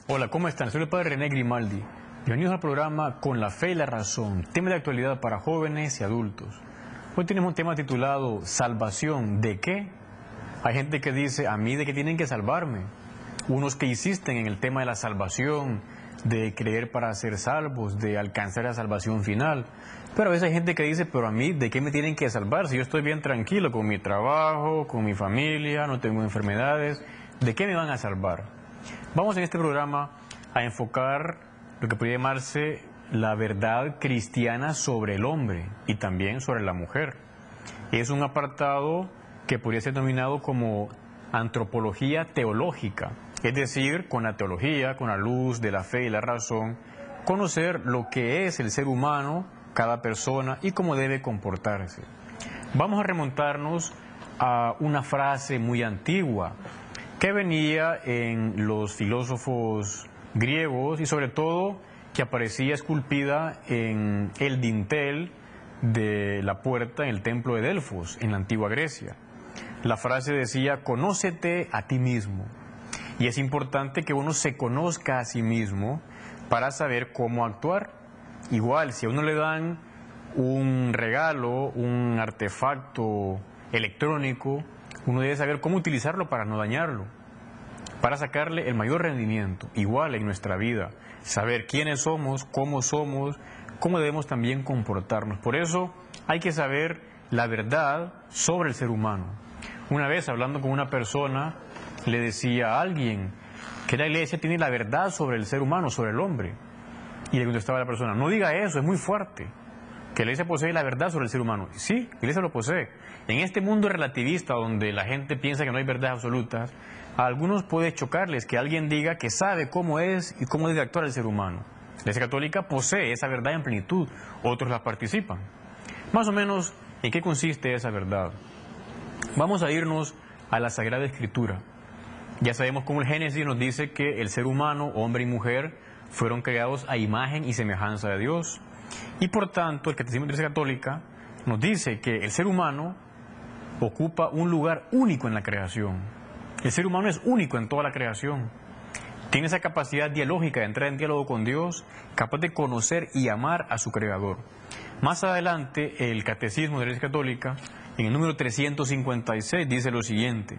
Hola, ¿cómo están? Soy el padre René Grimaldi. Bienvenidos al programa Con la Fe y la Razón, tema de actualidad para jóvenes y adultos. Hoy tenemos un tema titulado ¿Salvación de qué? Hay gente que dice, ¿a mí de qué tienen que salvarme? Unos que insisten en el tema de la salvación, de creer para ser salvos, de alcanzar la salvación final. Pero a veces hay gente que dice, pero a mí de qué me tienen que salvar si yo estoy bien tranquilo con mi trabajo, con mi familia, no tengo enfermedades, ¿de qué me van a salvar? Vamos en este programa a enfocar lo que podría llamarse la verdad cristiana sobre el hombre y también sobre la mujer. Es un apartado que podría ser denominado como antropología teológica, es decir, con la teología, con la luz de la fe y la razón, conocer lo que es el ser humano, cada persona y cómo debe comportarse. Vamos a remontarnos a una frase muy antigua que venía en los filósofos griegos y sobre todo que aparecía esculpida en el dintel de la puerta en el templo de Delfos, en la antigua Grecia. La frase decía, conócete a ti mismo. Y es importante que uno se conozca a sí mismo para saber cómo actuar. Igual, si a uno le dan un regalo, un artefacto electrónico, uno debe saber cómo utilizarlo para no dañarlo, para sacarle el mayor rendimiento. Igual en nuestra vida, saber quiénes somos, cómo debemos también comportarnos. Por eso hay que saber la verdad sobre el ser humano. Una vez hablando con una persona, le decía a alguien que la iglesia tiene la verdad sobre el ser humano, sobre el hombre. Y le contestaba a la persona, no diga eso, es muy fuerte. Que la iglesia posee la verdad sobre el ser humano. Sí, la iglesia lo posee. En este mundo relativista donde la gente piensa que no hay verdades absolutas, a algunos puede chocarles que alguien diga que sabe cómo es y cómo debe actuar el ser humano. La iglesia católica posee esa verdad en plenitud, otros la participan. Más o menos, ¿en qué consiste esa verdad? Vamos a irnos a la Sagrada Escritura. Ya sabemos cómo el Génesis nos dice que el ser humano, hombre y mujer, fueron creados a imagen y semejanza de Dios. Y por tanto, el Catecismo de la Iglesia Católica nos dice que el ser humano ocupa un lugar único en la creación. El ser humano es único en toda la creación. Tiene esa capacidad dialógica de entrar en diálogo con Dios, capaz de conocer y amar a su Creador. Más adelante, el Catecismo de la Iglesia Católica, en el número 356, dice lo siguiente: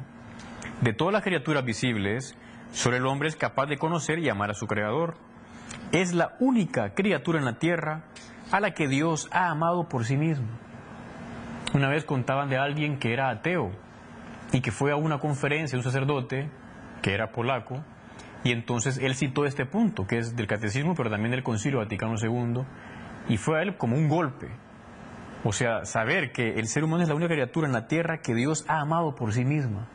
de todas las criaturas visibles, solo el hombre es capaz de conocer y amar a su Creador. Es la única criatura en la tierra a la que Dios ha amado por sí mismo. Una vez contaban de alguien que era ateo y que fue a una conferencia de un sacerdote que era polaco, y entonces él citó este punto, que es del Catecismo, pero también del Concilio Vaticano II, y fue a él como un golpe. O sea, saber que el ser humano es la única criatura en la tierra que Dios ha amado por sí misma.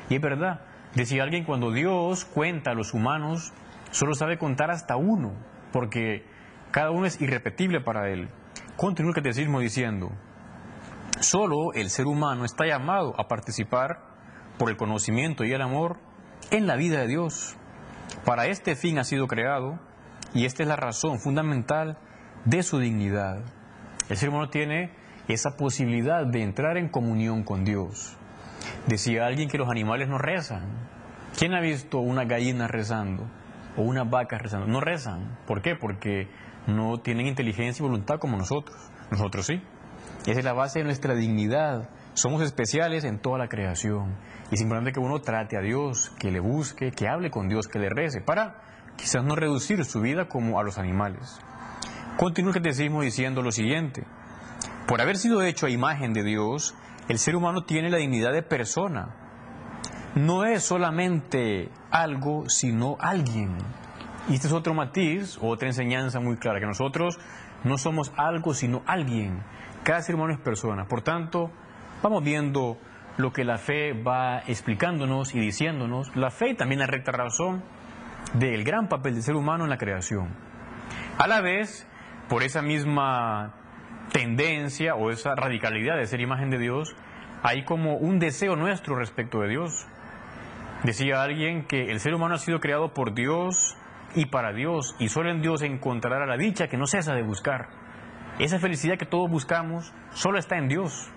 Y es verdad, decía alguien, cuando Dios cuenta a los humanos, solo sabe contar hasta uno, porque cada uno es irrepetible para él. Continúa el Catecismo diciendo, solo el ser humano está llamado a participar por el conocimiento y el amor en la vida de Dios. Para este fin ha sido creado, y esta es la razón fundamental de su dignidad. El ser humano tiene esa posibilidad de entrar en comunión con Dios. Decía alguien que los animales no rezan. ¿Quién ha visto una gallina rezando o una vaca rezando? No rezan. ¿Por qué? Porque no tienen inteligencia y voluntad como nosotros. Nosotros sí. Esa es la base de nuestra dignidad. Somos especiales en toda la creación. Y es importante que uno trate a Dios, que le busque, que hable con Dios, que le rece, para quizás no reducir su vida como a los animales. Continúa el Catecismo diciendo lo siguiente: por haber sido hecho a imagen de Dios, el ser humano tiene la dignidad de persona. No es solamente algo, sino alguien. Y este es otro matiz, otra enseñanza muy clara, que nosotros no somos algo, sino alguien. Cada ser humano es persona. Por tanto, vamos viendo lo que la fe va explicándonos y diciéndonos. La fe y también la recta razón del gran papel del ser humano en la creación. A la vez, por esa misma tendencia o esa radicalidad de ser imagen de Dios, hay como un deseo nuestro respecto de Dios. Decía alguien que el ser humano ha sido creado por Dios y para Dios, y solo en Dios encontrará la dicha que no cesa de buscar. Esa felicidad que todos buscamos solo está en Dios.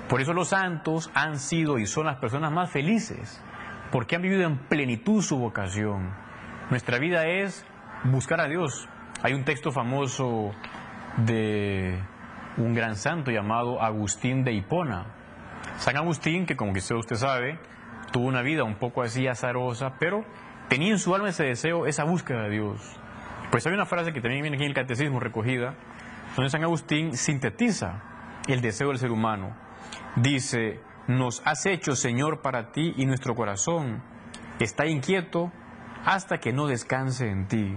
Por eso los santos han sido y son las personas más felices, porque han vivido en plenitud su vocación. Nuestra vida es buscar a Dios. Hay un texto famoso de un gran santo llamado Agustín de Hipona. San Agustín, que como quizá usted sabe, tuvo una vida un poco así azarosa, pero tenía en su alma ese deseo, esa búsqueda de Dios. Pues hay una frase que también viene aquí en el Catecismo recogida, donde San Agustín sintetiza el deseo del ser humano. Dice: nos has hecho, Señor, para ti, y nuestro corazón está inquieto hasta que no descanse en ti.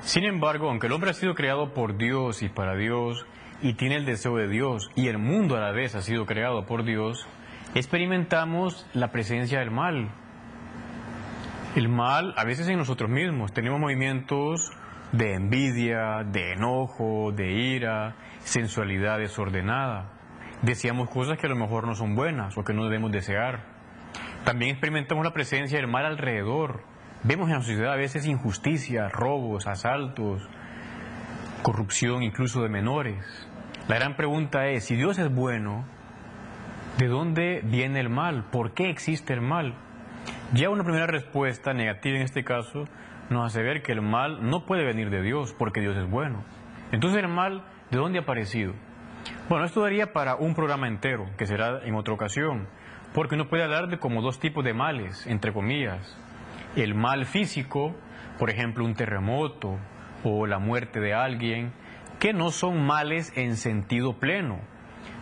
Sin embargo, aunque el hombre ha sido creado por Dios y para Dios, y tiene el deseo de Dios, y el mundo a la vez ha sido creado por Dios, experimentamos la presencia del mal. El mal, a veces en nosotros mismos, tenemos movimientos de envidia, de enojo, de ira, sensualidad desordenada. Deseamos cosas que a lo mejor no son buenas o que no debemos desear. También experimentamos la presencia del mal alrededor. Vemos en la sociedad a veces injusticia, robos, asaltos, corrupción incluso de menores. La gran pregunta es, si Dios es bueno, ¿de dónde viene el mal? ¿Por qué existe el mal? Ya una primera respuesta negativa en este caso nos hace ver que el mal no puede venir de Dios, porque Dios es bueno. Entonces, ¿el mal de dónde ha aparecido? Bueno, esto daría para un programa entero, que será en otra ocasión, porque uno puede hablar de como dos tipos de males, entre comillas. El mal físico, por ejemplo, un terremoto o la muerte de alguien, que no son males en sentido pleno.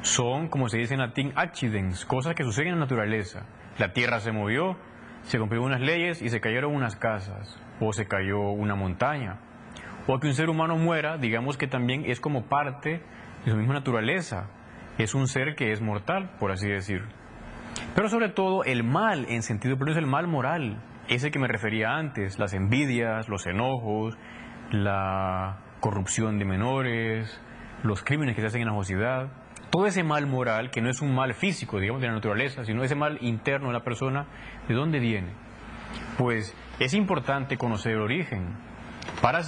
Son, como se dice en latín, accidents, cosas que suceden en la naturaleza. La tierra se movió, se cumplieron unas leyes y se cayeron unas casas, o se cayó una montaña. O que un ser humano muera, digamos que también es como parte de su misma naturaleza. Es un ser que es mortal, por así decir. Pero sobre todo el mal en sentido pleno es el mal moral, ese que me refería antes, las envidias, los enojos, la corrupción de menores, los crímenes que se hacen en la sociedad. Todo ese mal moral, que no es un mal físico, digamos, de la naturaleza, sino ese mal interno de la persona, ¿de dónde viene? Pues es importante conocer el origen para